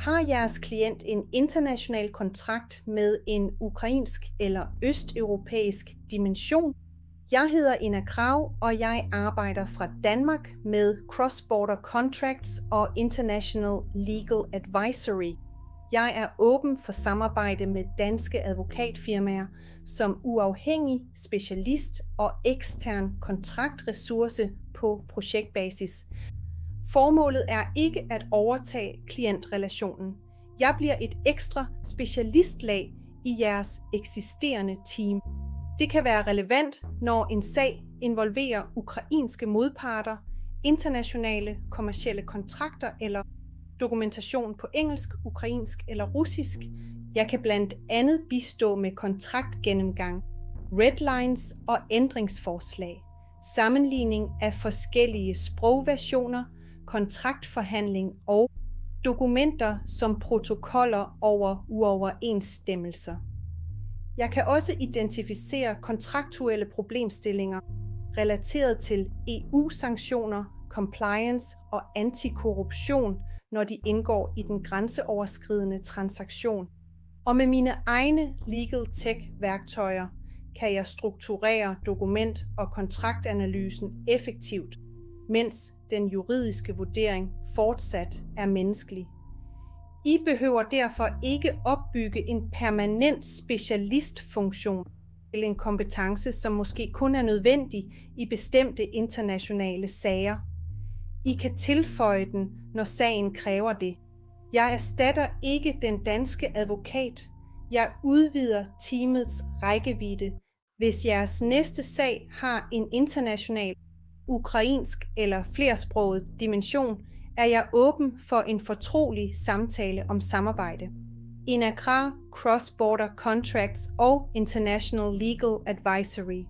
Har jeres klient en international kontrakt med en ukrainsk eller østeuropæisk dimension? Jeg hedder Ina Krag, og jeg arbejder fra Danmark med Cross-Border Contracts og International Legal Advisory. Jeg er åben for samarbejde med danske advokatfirmaer som uafhængig specialist og ekstern kontraktressource på projektbasis. Formålet er ikke at overtage klientrelationen. Jeg bliver et ekstra specialistlag i jeres eksisterende team. Det kan være relevant, når en sag involverer ukrainske modparter, internationale kommercielle kontrakter eller dokumentation på engelsk, ukrainsk eller russisk. Jeg kan blandt andet bistå med kontraktgennemgang, redlines og ændringsforslag, sammenligning af forskellige sprogversioner, kontraktforhandling og dokumenter som protokoller over uoverensstemmelser. Jeg kan også identificere kontraktuelle problemstillinger relateret til EU-sanktioner, compliance og antikorruption, når de indgår i den grænseoverskridende transaktion. Og med mine egne legal tech-værktøjer kan jeg strukturere dokument- og kontraktanalysen effektivt, mens den juridiske vurdering fortsat er menneskelig. I behøver derfor ikke opbygge en permanent specialistfunktion eller en kompetence, som måske kun er nødvendig i bestemte internationale sager. I kan tilføje den, når sagen kræver det. Jeg erstatter ikke den danske advokat. Jeg udvider teamets rækkevidde. Hvis jeres næste sag har en international, ukrainsk eller flersproget dimension, er jeg åben for en fortrolig samtale om samarbejde. Ina Krag, Cross-Border Contracts og International Legal Advisory.